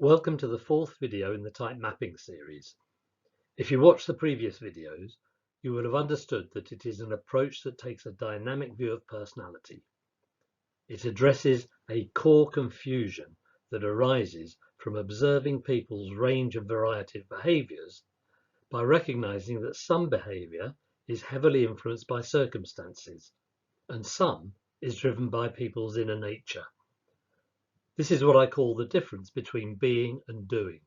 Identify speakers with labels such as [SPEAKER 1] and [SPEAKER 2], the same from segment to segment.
[SPEAKER 1] Welcome to the fourth video in the type mapping series. If you watched the previous videos, you will have understood that it is an approach that takes a dynamic view of personality. It addresses a core confusion that arises from observing people's range and variety of behaviours by recognizing that some behaviour is heavily influenced by circumstances and some is driven by people's inner nature. This is what I call the difference between being and doing.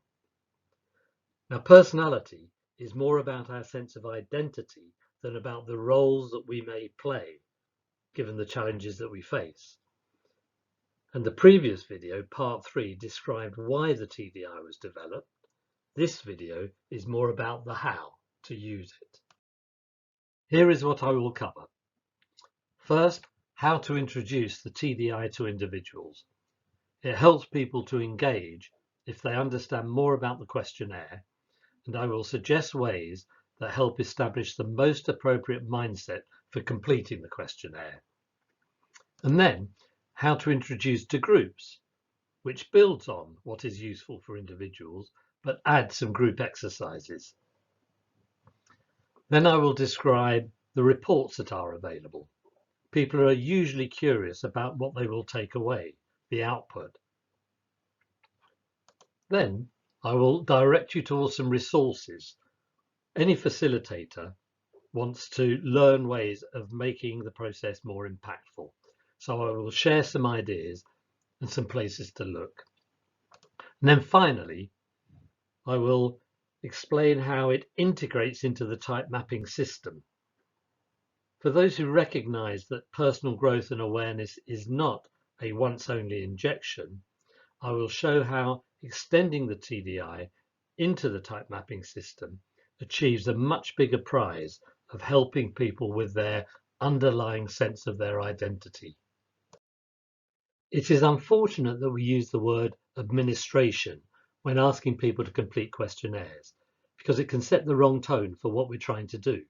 [SPEAKER 1] Now, personality is more about our sense of identity than about the roles that we may play, given the challenges that we face. And the previous video, part 3, described why the TDI was developed. This video is more about the how to use it. Here is what I will cover. First, how to introduce the TDI to individuals. It helps people to engage if they understand more about the questionnaire, and I will suggest ways that help establish the most appropriate mindset for completing the questionnaire. And then, how to introduce to groups, which builds on what is useful for individuals, but adds some group exercises. Then I will describe the reports that are available. People are usually curious about what they will take away, the output. Then I will direct you towards some resources. Any facilitator wants to learn ways of making the process more impactful. So I will share some ideas and some places to look. And then finally, I will explain how it integrates into the type mapping system. For those who recognize that personal growth and awareness is not a once-only injection, I will show how extending the TDI into the type mapping system achieves a much bigger prize of helping people with their underlying sense of their identity. It is unfortunate that we use the word administration when asking people to complete questionnaires, because it can set the wrong tone for what we're trying to do.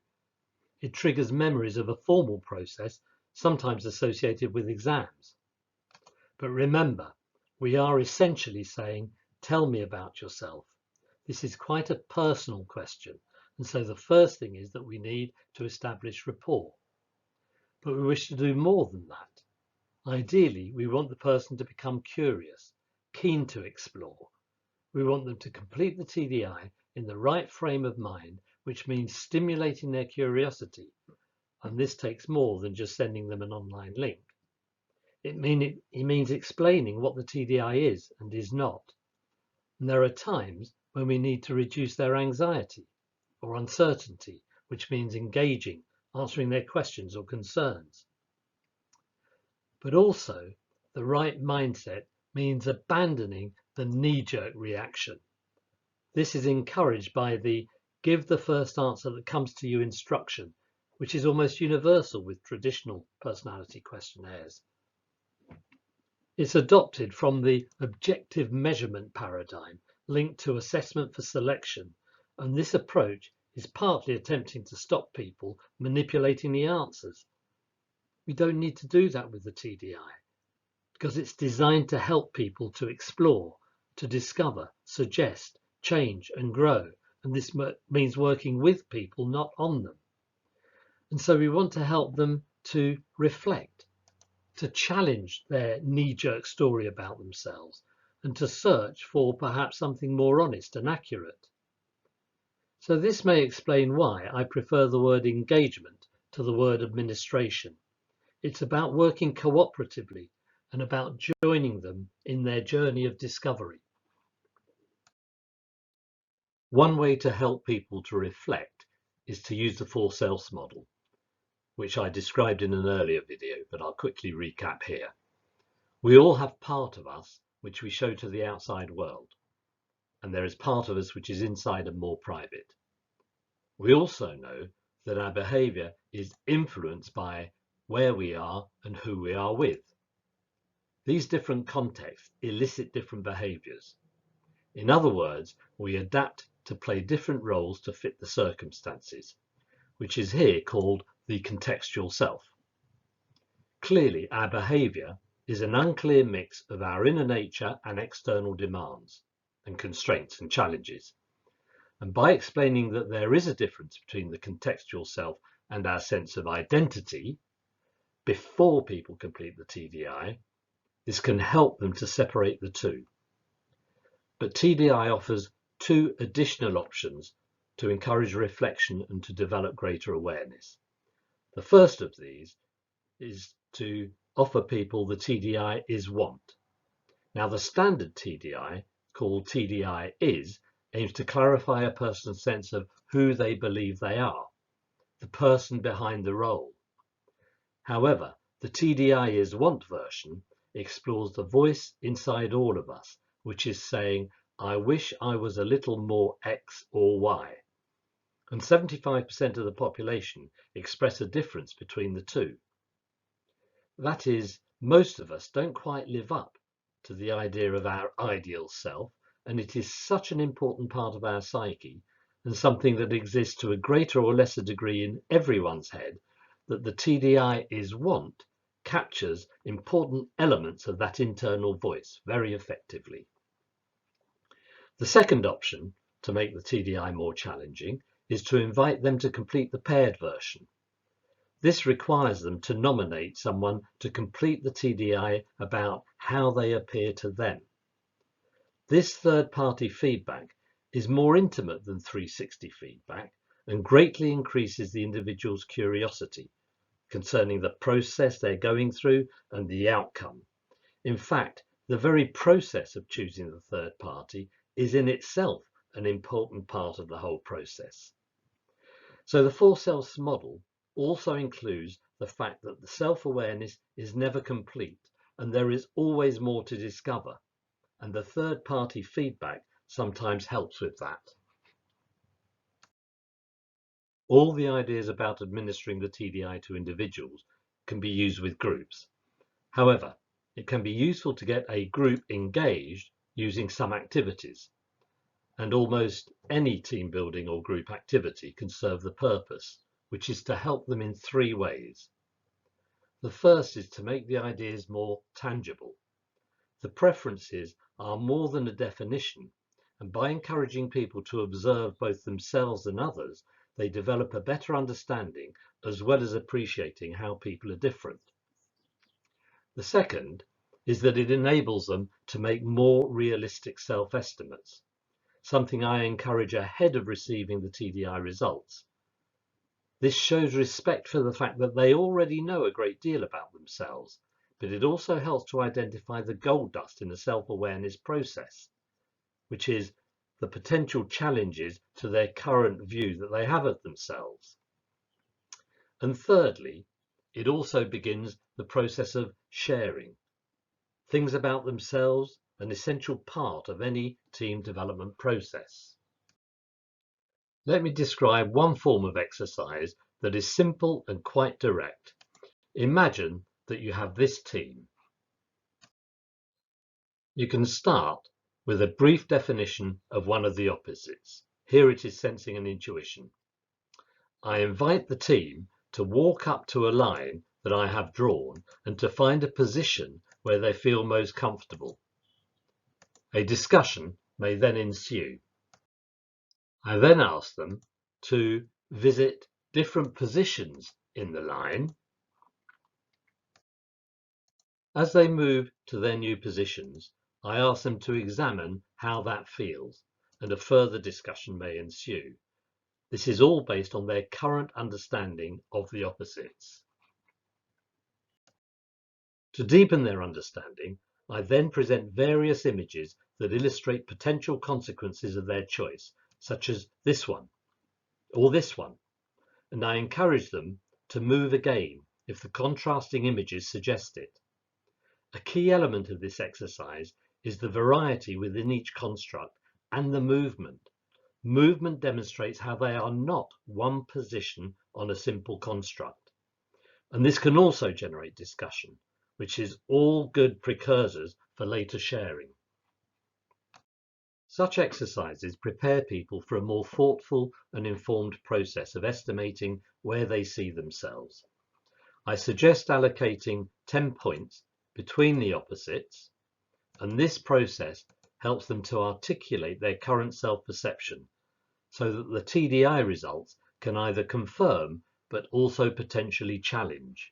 [SPEAKER 1] It triggers memories of a formal process, sometimes associated with exams. But remember, we are essentially saying, tell me about yourself. This is quite a personal question, and so the first thing is that we need to establish rapport. But we wish to do more than that. Ideally, we want the person to become curious, keen to explore. We want them to complete the TDI in the right frame of mind, which means stimulating their curiosity, and this takes more than just sending them an online link. It means explaining what the TDI is and is not. And there are times when we need to reduce their anxiety or uncertainty, which means engaging, answering their questions or concerns. But also, the right mindset means abandoning the knee-jerk reaction. This is encouraged by the give the first answer that comes to you instruction, which is almost universal with traditional personality questionnaires. It's adopted from the objective measurement paradigm linked to assessment for selection, and this approach is partly attempting to stop people manipulating the answers. We don't need to do that with the TDI because it's designed to help people to explore, to discover, suggest, change and grow, and this means working with people, not on them. And so we want to help them to reflect, to challenge their knee-jerk story about themselves, and to search for perhaps something more honest and accurate. So this may explain why I prefer the word engagement to the word administration. It's about working cooperatively and about joining them in their journey of discovery. One way to help people to reflect is to use the 4 selves model, which I described in an earlier video, but I'll quickly recap here. We all have part of us which we show to the outside world, and there is part of us which is inside and more private. We also know that our behaviour is influenced by where we are and who we are with. These different contexts elicit different behaviours. In other words, we adapt to play different roles to fit the circumstances, which is here called the contextual self. Clearly, our behaviour is an unclear mix of our inner nature and external demands. and constraints and challenges. And by explaining that there is a difference between the contextual self and our sense of identity before people complete the TDI, this can help them to separate the two. But TDI offers two additional options to encourage reflection and to develop greater awareness. The first of these is to offer people the TDI is want. Now, the standard TDI, called TDI is, aims to clarify a person's sense of who they believe they are, the person behind the role. However, the TDI is want version explores the voice inside all of us, which is saying, I wish I was a little more X or Y. And 75% of the population express a difference between the two. That is, most of us don't quite live up to the idea of our ideal self, and it is such an important part of our psyche and something that exists to a greater or lesser degree in everyone's head that the TDI is want captures important elements of that internal voice very effectively. The second option to make the TDI more challenging is to invite them to complete the paired version. This requires them to nominate someone to complete the TDI about how they appear to them. This third-party feedback is more intimate than 360 feedback and greatly increases the individual's curiosity concerning the process they're going through and the outcome. In fact, the very process of choosing the third party is in itself an important part of the whole process. So the 4 selves model also includes the fact that the self-awareness is never complete and there is always more to discover, and the third-party feedback sometimes helps with that. All the ideas about administering the TDI to individuals can be used with groups. However, it can be useful to get a group engaged using some activities, and almost any team building or group activity can serve the purpose, which is to help them in 3 ways. The first is to make the ideas more tangible. The preferences are more than a definition, and by encouraging people to observe both themselves and others, they develop a better understanding as well as appreciating how people are different. The second is that it enables them to make more realistic self-estimates, something I encourage ahead of receiving the TDI results. This shows respect for the fact that they already know a great deal about themselves, but it also helps to identify the gold dust in the self-awareness process, which is the potential challenges to their current view that they have of themselves. And thirdly, it also begins the process of sharing things about themselves, an essential part of any team development process. Let me describe one form of exercise that is simple and quite direct. Imagine that you have this team. You can start with a brief definition of one of the opposites. Here it is sensing and intuition. I invite the team to walk up to a line that I have drawn and to find a position where they feel most comfortable. A discussion may then ensue. I then ask them to visit different positions in the line. As they move to their new positions, I ask them to examine how that feels, and a further discussion may ensue. This is all based on their current understanding of the opposites. To deepen their understanding, I then present various images that illustrate potential consequences of their choice, such as this one or this one, and I encourage them to move again if the contrasting images suggest it. A key element of this exercise is the variety within each construct and the movement. Movement demonstrates how they are not one position on a simple construct. And this can also generate discussion, which is all good precursors for later sharing. Such exercises prepare people for a more thoughtful and informed process of estimating where they see themselves. I suggest allocating 10 points between the opposites, and this process helps them to articulate their current self-perception so that the TDI results can either confirm but also potentially challenge.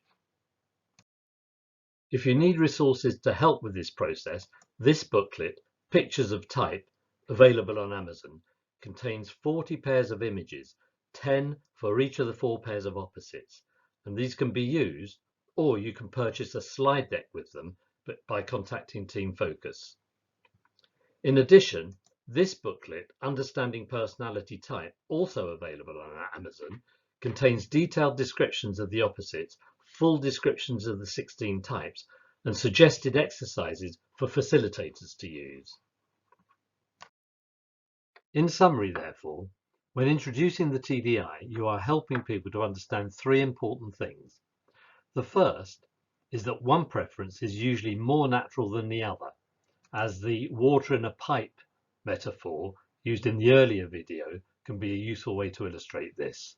[SPEAKER 1] If you need resources to help with this process, this booklet, Pictures of Type, available on Amazon, contains 40 pairs of images, 10 for each of the 4 pairs of opposites, and these can be used, or you can purchase a slide deck with them by contacting Team Focus. In addition, this booklet, Understanding Personality Type, also available on Amazon, contains detailed descriptions of the opposites, full descriptions of the 16 types, and suggested exercises for facilitators to use. In summary, therefore, when introducing the TDI, you are helping people to understand 3 important things. The first is that one preference is usually more natural than the other, as the water in a pipe metaphor used in the earlier video can be a useful way to illustrate this.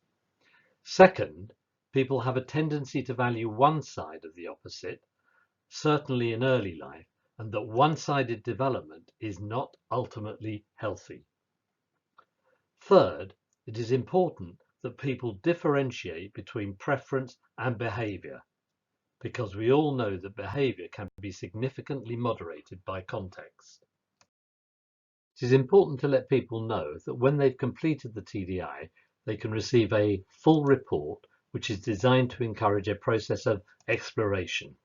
[SPEAKER 1] Second, people have a tendency to value one side of the opposite, certainly in early life, and that one-sided development is not ultimately healthy. Third, it is important that people differentiate between preference and behavior, because we all know that behavior can be significantly moderated by context. It is important to let people know that when they've completed the TDI, they can receive a full report which is designed to encourage a process of exploration.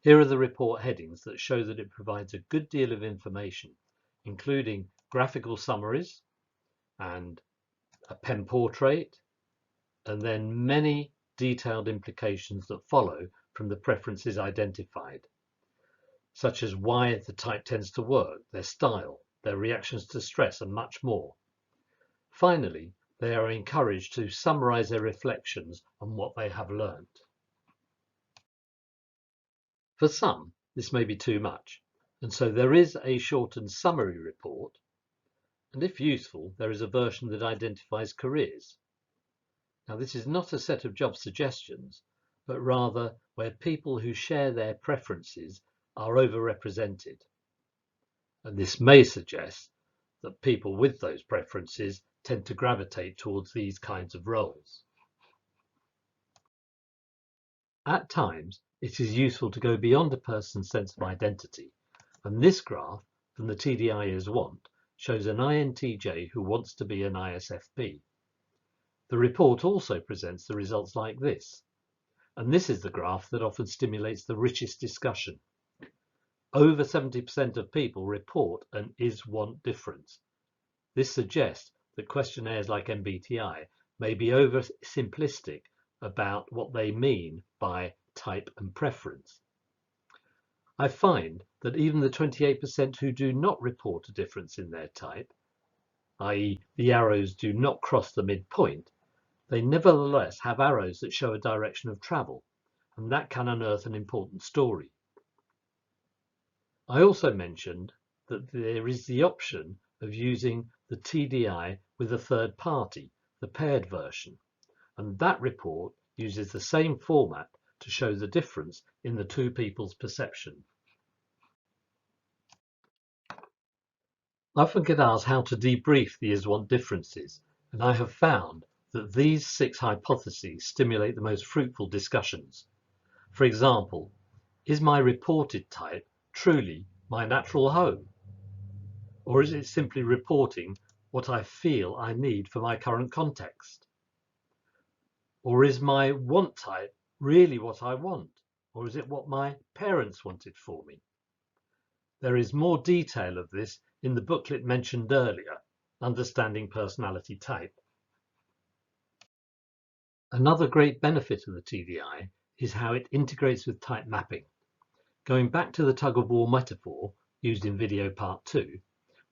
[SPEAKER 1] Here are the report headings that show that it provides a good deal of information, including graphical summaries and a pen portrait, and then many detailed implications that follow from the preferences identified, such as why the type tends to work, their style, their reactions to stress, and much more. Finally, they are encouraged to summarize their reflections on what they have learned. For some, this may be too much, and so there is a shortened summary report, and if useful, there is a version that identifies careers. Now, this is not a set of job suggestions, but rather where people who share their preferences are overrepresented. And this may suggest that people with those preferences tend to gravitate towards these kinds of roles. At times, it is useful to go beyond a person's sense of identity, and this graph from the TDI is Want shows an INTJ who wants to be an ISFP. The report also presents the results like this, and this is the graph that often stimulates the richest discussion. Over 70% of people report an is-want difference. This suggests that questionnaires like MBTI may be oversimplistic about what they mean by type and preference. I find that even the 28% who do not report a difference in their type, i.e. the arrows do not cross the midpoint, they nevertheless have arrows that show a direction of travel, and that can unearth an important story. I also mentioned that there is the option of using the TDI with a third party, the paired version, and that report uses the same format to show the difference in the two people's perception. I often get asked how to debrief the is-want differences, and I have found that these 6 hypotheses stimulate the most fruitful discussions. For example, is my reported type truly my natural home? Or is it simply reporting what I feel I need for my current context? Or is my want type really what I want? Or is it what my parents wanted for me? There is more detail of this in the booklet mentioned earlier, Understanding Personality Type. Another great benefit of the TDI is how it integrates with type mapping. Going back to the tug-of-war metaphor used in video part 2,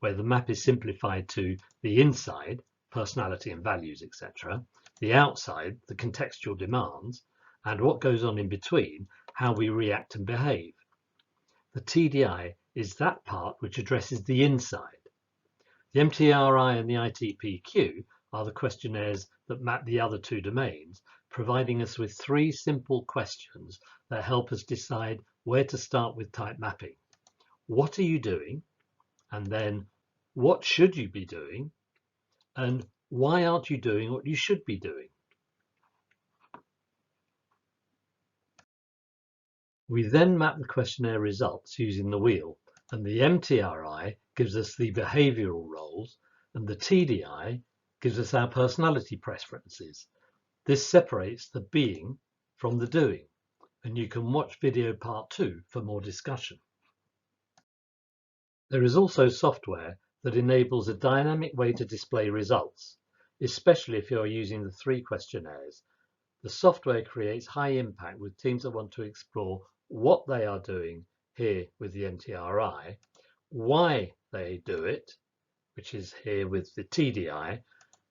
[SPEAKER 1] where the map is simplified to the inside, personality and values, etc., the outside, the contextual demands, and what goes on in between, how we react and behave. The TDI is that part which addresses the inside. The MTRI and the ITPQ are the questionnaires that map the other 2 domains, providing us with 3 simple questions that help us decide where to start with type mapping. What are you doing? and then what should you be doing, and why aren't you doing what you should be doing? We then map the questionnaire results using the wheel, and the MTRI gives us the behavioural roles, and the TDI gives us our personality preferences. This separates the being from the doing, and you can watch video part 2 for more discussion. There is also software that enables a dynamic way to display results, especially if you are using the 3 questionnaires. The software creates high impact with teams that want to explore what they are doing here with the MTRI, why they do it, which is here with the TDI,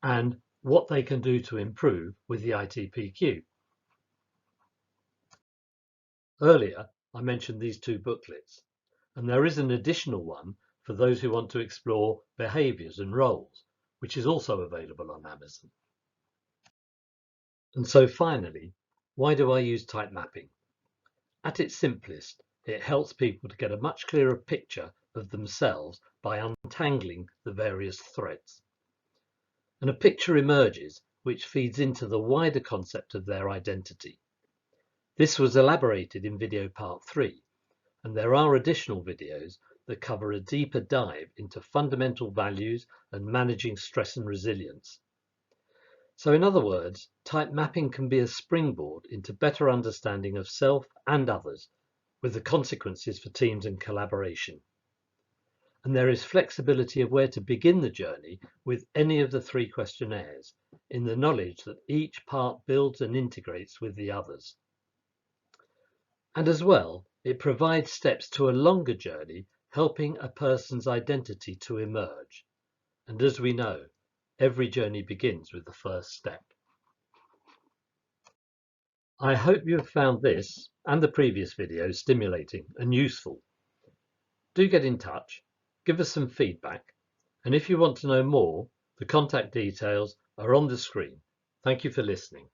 [SPEAKER 1] and what they can do to improve with the ITPQ. Earlier, I mentioned these 2 booklets, and there is an additional one for those who want to explore behaviours and roles, which is also available on Amazon. And so finally, why do I use type mapping? At its simplest, it helps people to get a much clearer picture of themselves by untangling the various threads. And a picture emerges which feeds into the wider concept of their identity. This was elaborated in video part 3, and there are additional videos that cover a deeper dive into fundamental values and managing stress and resilience. So in other words, type mapping can be a springboard into better understanding of self and others, with the consequences for teams and collaboration. And there is flexibility of where to begin the journey with any of the 3 questionnaires, in the knowledge that each part builds and integrates with the others. And as well, it provides steps to a longer journey, helping a person's identity to emerge. And as we know, every journey begins with the first step. I hope you have found this and the previous videos stimulating and useful. Do get in touch, give us some feedback, and if you want to know more, the contact details are on the screen. Thank you for listening.